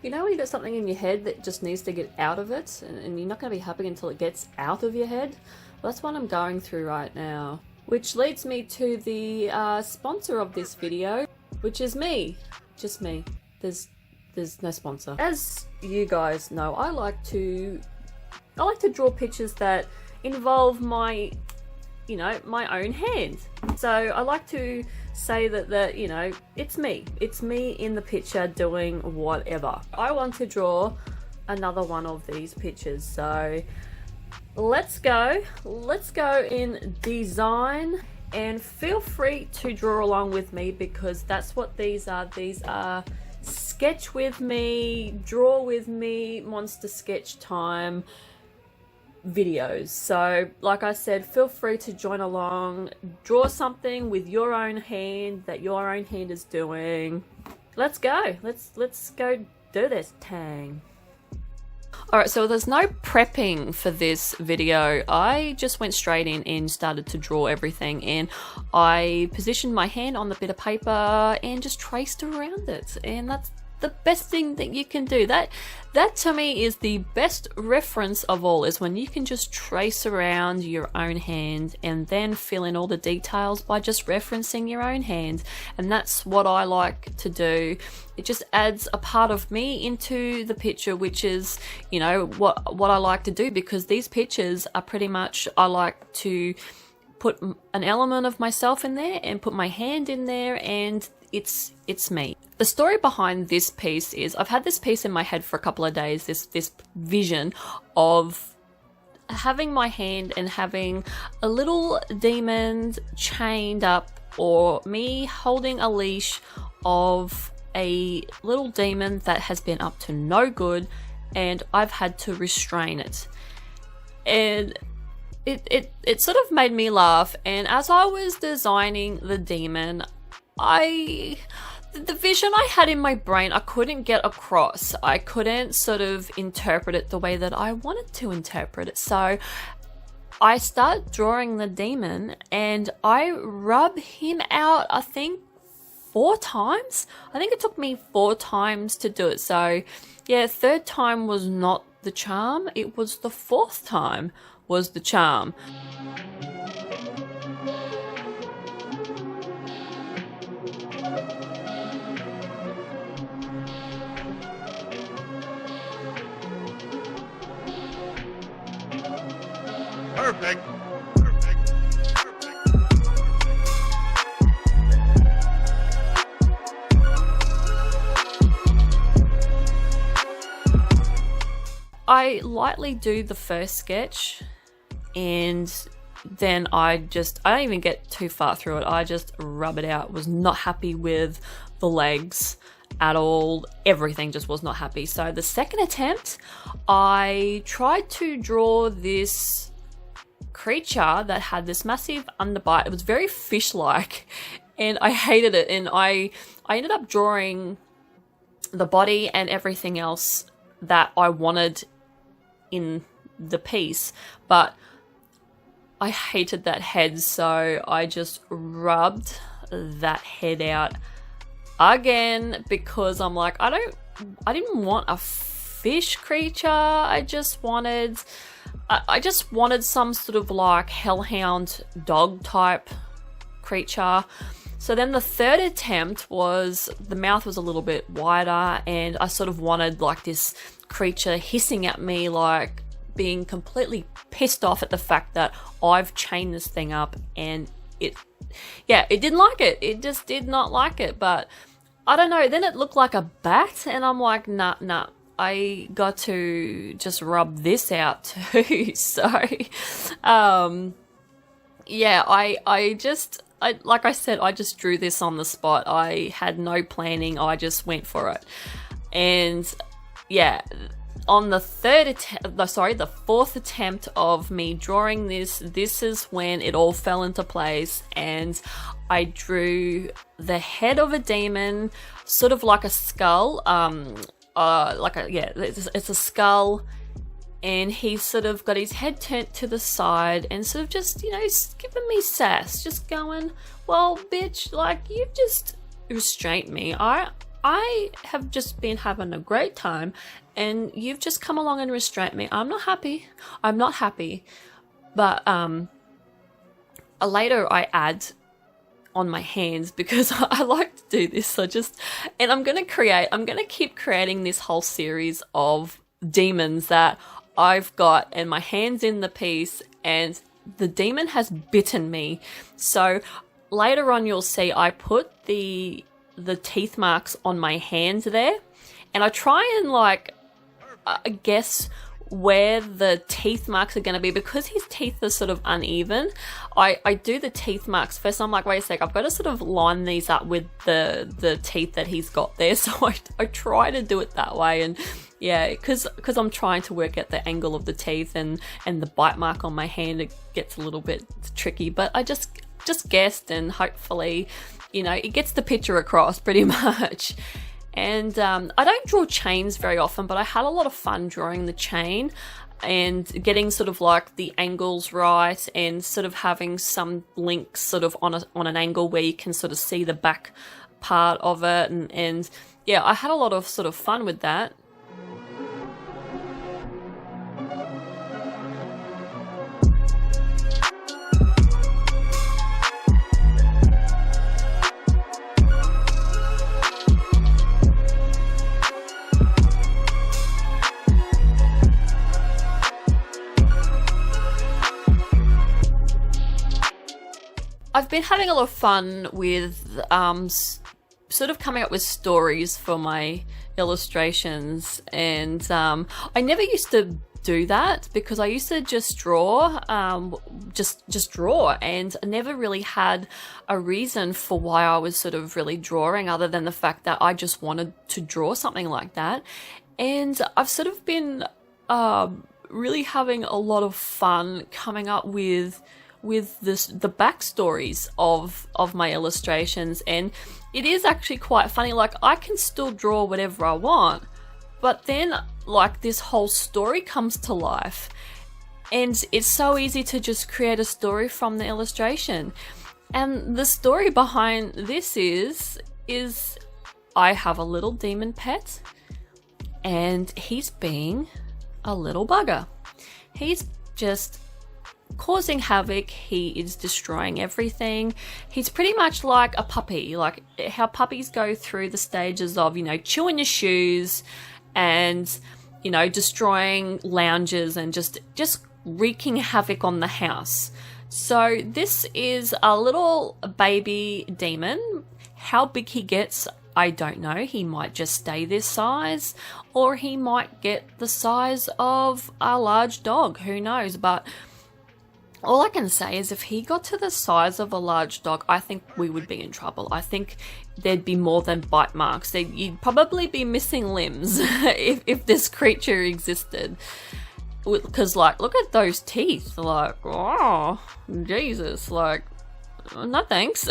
You know when you got something in your head that just needs to get out of it, and you're not going to be happy until it gets out of your head? Well, that's what I'm going through right now. Which leads me to the sponsor of this video, which is me. Just me. There's no sponsor. As you guys know, I like to draw pictures that involve my, you know, my own hand. So I like to say that you know, it's me in the picture doing whatever. I want to draw another one of these pictures, so let's go in design, and feel free to draw along with me, because that's what these are sketch with me, draw with me, monster sketch time videos. So like I said, feel free to join along, draw something with your own hand that your own hand is doing. Let's go, let's go do this thing. Alright, so there's no prepping for this video. I just went straight in and started to draw everything, and I positioned my hand on the bit of paper and just traced around it, and that's the best thing that you can do. That to me is the best reference of all, is when you can just trace around your own hand and then fill in all the details by just referencing your own hand. And that's what I like to do. It just adds a part of me into the picture, which is, you know, what I like to do, because these pictures are pretty much, I like to put an element of myself in there and put my hand in there, and it's me. The story behind this piece is, I've had this piece in my head for a couple of days, this vision of having my hand and having a little demon chained up, or me holding a leash of a little demon that has been up to no good, and I've had to restrain it. And it sort of made me laugh, and as I was designing the demon, the vision I had in my brain, I couldn't get across. I couldn't sort of interpret it the way that I wanted to interpret it. So I start drawing the demon, and I rub him out, I think 4 times. I think it took me 4 times to do it. So yeah, 3rd time was not the charm. It was the 4th time was the charm. Perfect. I lightly do the first sketch, and then I don't even get too far through it. I just rub it out. Was not happy with the legs at all. Everything just was not happy. So the second attempt, I tried to draw this creature that had this massive underbite. It was very fish-like, and I hated it. And I ended up drawing the body and everything else that I wanted in the piece, but I hated that head, so I just rubbed that head out again, because I'm like, I didn't want a fish creature. I just wanted some sort of like hellhound dog type creature. So then the 3rd attempt was, the mouth was a little bit wider, and I sort of wanted like this creature hissing at me, like being completely pissed off at the fact that I've chained this thing up, and it didn't like it. It just did not like it. But I don't know, then it looked like a bat, and I'm like, nah, I got to just rub this out too. So yeah, like I said, I just drew this on the spot. I had no planning. I just went for it. And yeah, on the 4th attempt of me drawing this is when it all fell into place, and I drew the head of a demon, sort of like a skull, it's a skull, and he's sort of got his head turned to the side and sort of just, you know, giving me sass, just going, well, bitch, like, you've just restrained me. I have just been having a great time and you've just come along and restrained me. I'm not happy. I'm not happy. But later I add on my hands because I like to do this. And I'm going to keep creating this whole series of demons that I've got, and my hand's in the piece and the demon has bitten me. So later on you'll see I put the teeth marks on my hand there, and I try and like guess where the teeth marks are going to be because his teeth are sort of uneven. I do the teeth marks first. I'm like, wait a sec, I've got to sort of line these up with the teeth that he's got there. So I try to do it that way, and yeah, because I'm trying to work out the angle of the teeth and the bite mark on my hand. It gets a little bit tricky, but I just guessed, and hopefully, you know, it gets the picture across pretty much. And I don't draw chains very often, but I had a lot of fun drawing the chain and getting sort of like the angles right and sort of having some links sort of on an angle where you can sort of see the back part of it. And yeah, I had a lot of sort of fun with that. I've been having a lot of fun with sort of coming up with stories for my illustrations, and I never used to do that because I used to just draw, just draw, and I never really had a reason for why I was sort of really drawing other than the fact that I just wanted to draw something like that. And I've sort of been really having a lot of fun coming up with the backstories of my illustrations, and it is actually quite funny. Like, I can still draw whatever I want, but then like this whole story comes to life, and it's so easy to just create a story from the illustration. And the story behind this is I have a little demon pet, and he's being a little bugger. He's just causing havoc. He is destroying everything. He's pretty much like a puppy, like how puppies go through the stages of, you know, chewing your shoes and, you know, destroying lounges and just wreaking havoc on the house. So this is a little baby demon. How big he gets, I don't know. He might just stay this size, or he might get the size of a large dog. Who knows? But all I can say is if he got to the size of a large dog, I think we would be in trouble. I think there'd be more than bite marks. You'd probably be missing limbs if this creature existed. Because, like, look at those teeth. Like, oh, Jesus. Like, no thanks.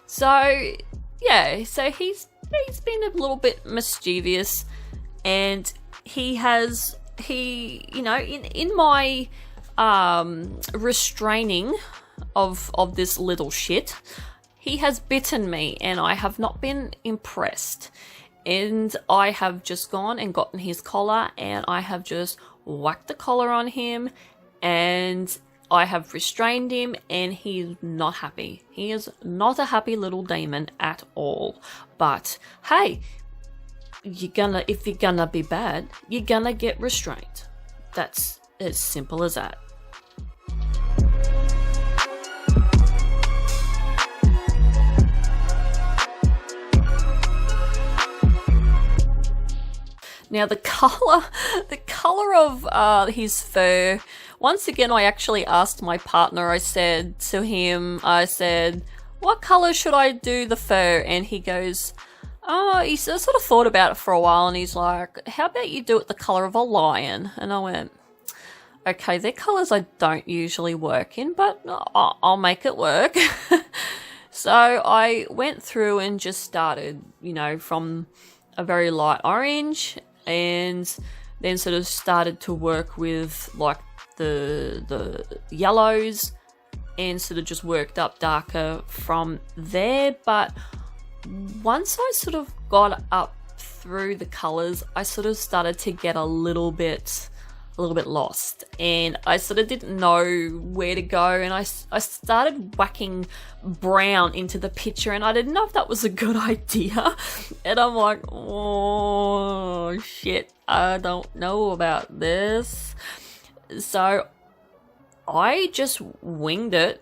So, yeah. So he's been a little bit mischievous. And you know, in my restraining of this little shit, he has bitten me, and I have not been impressed. And I have just gone and gotten his collar, and I have just whacked the collar on him, and I have restrained him, and he's not happy. He is not a happy little demon at all. But hey, if you're gonna be bad, you're gonna get restrained. That's as simple as that. Now the color of his fur, once again I actually asked my partner, I said to him, what color should I do the fur? And he goes, he sort of thought about it for a while, and he's like, how about you do it the color of a lion? And I went, okay, they're colors I don't usually work in, but I'll make it work. So I went through and just started, you know, from a very light orange, and then sort of started to work with like the yellows, and sort of just worked up darker from there. But once I sort of got up through the colors, I sort of started to get a little bit lost, and I sort of didn't know where to go, and I started whacking brown into the picture, and I didn't know if that was a good idea. And I'm like, oh shit, I don't know about this. So I just winged it,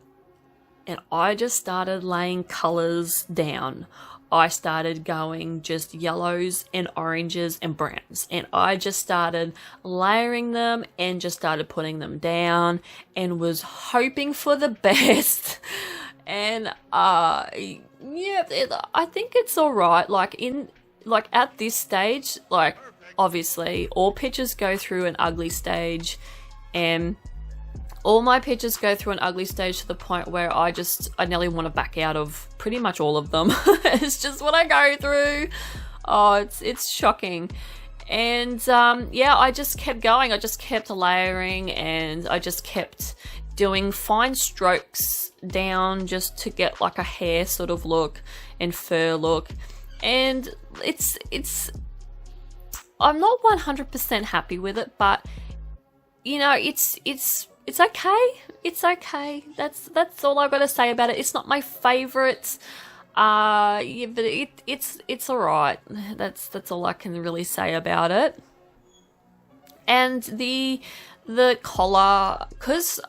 and I just started laying colors down. I started going just yellows and oranges and browns, and I just started layering them and just started putting them down and was hoping for the best. And yeah, I think it's all right. Like at this stage, like obviously all pictures go through an ugly stage, and all my pictures go through an ugly stage to the point where I nearly want to back out of pretty much all of them. It's just what I go through. Oh, it's shocking. And yeah, I just kept going. I just kept layering, and I just kept doing fine strokes down just to get like a hair sort of look and fur look. And I'm not 100% happy with it, but you know, it's okay. It's okay. That's all I've got to say about it. It's not my favourite. Yeah, but it's alright. That's all I can really say about it. And the collar, because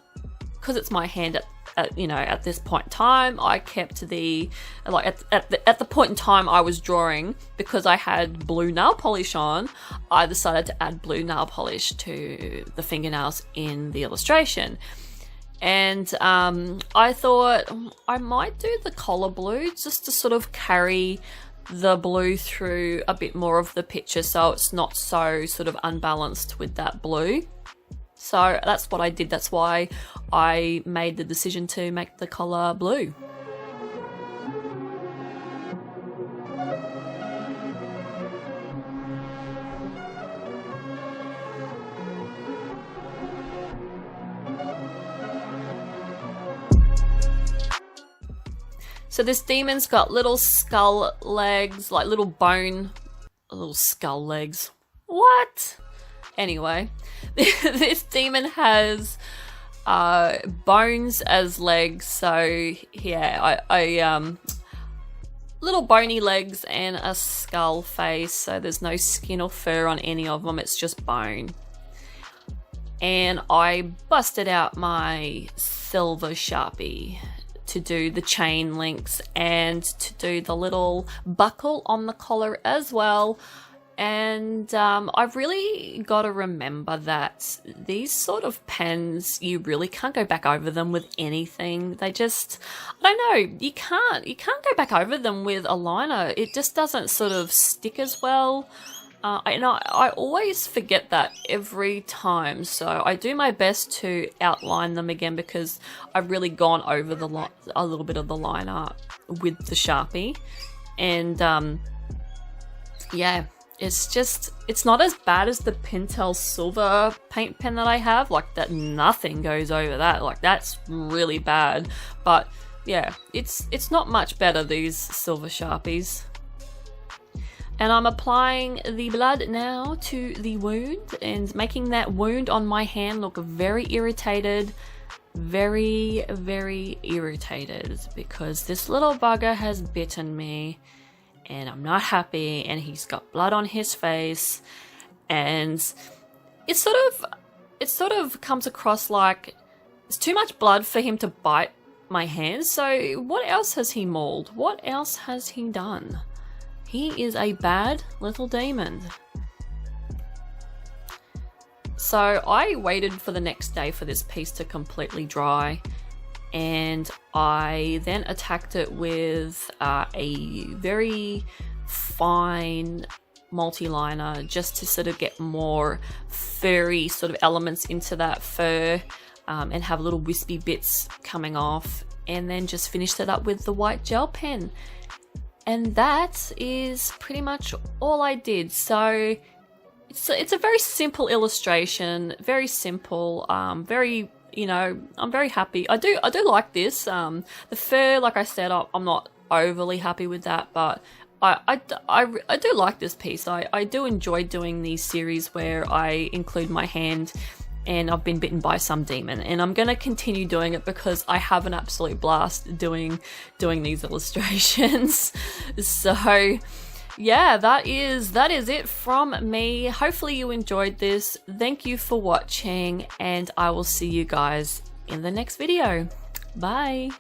it's my hand at this point in time, I kept at the point in time I was drawing, because I had blue nail polish on, I decided to add blue nail polish to the fingernails in the illustration. And I thought I might do the collar blue just to sort of carry the blue through a bit more of the picture, so it's not so sort of unbalanced with that blue. So that's what I did. That's why I made the decision to make the collar blue. So this demon's got little skull legs, like little skull legs. What? Anyway, this demon has bones as legs, so yeah, I little bony legs and a skull face, so there's no skin or fur on any of them, it's just bone. And I busted out my silver Sharpie to do the chain links and to do the little buckle on the collar as well. And I've really got to remember that these sort of pens, you really can't go back over them with anything. They just, I don't know, you can't go back over them with a liner. It just doesn't sort of stick as well. And I always forget that every time. So I do my best to outline them again, because I've really gone over a little bit of the liner with the Sharpie. And yeah. It's not as bad as the Pentel silver paint pen that I have. Like that, nothing goes over that. Like that's really bad. But yeah, it's not much better, these silver Sharpies. And I'm applying the blood now to the wound and making that wound on my hand look very irritated. Very, very irritated, because this little bugger has bitten me. And I'm not happy, and he's got blood on his face, and it sort of comes across like it's too much blood for him to bite my hand. So what else has he mauled? What else has he done? He is a bad little demon. So I waited for the next day for this piece to completely dry, and I then attacked it with a very fine multi-liner just to sort of get more furry sort of elements into that fur, and have little wispy bits coming off, and then just finished it up with the white gel pen. And that is pretty much all I did. So it's a very simple illustration, very simple, I'm very happy. I do like this. The fur, like I said, I'm not overly happy with that, but I do like this piece. I do enjoy doing these series where I include my hand and I've been bitten by some demon, and I'm gonna continue doing it because I have an absolute blast doing these illustrations. So yeah, that is it from me. Hopefully you enjoyed this. Thank you for watching, and I will see you guys in the next video. Bye.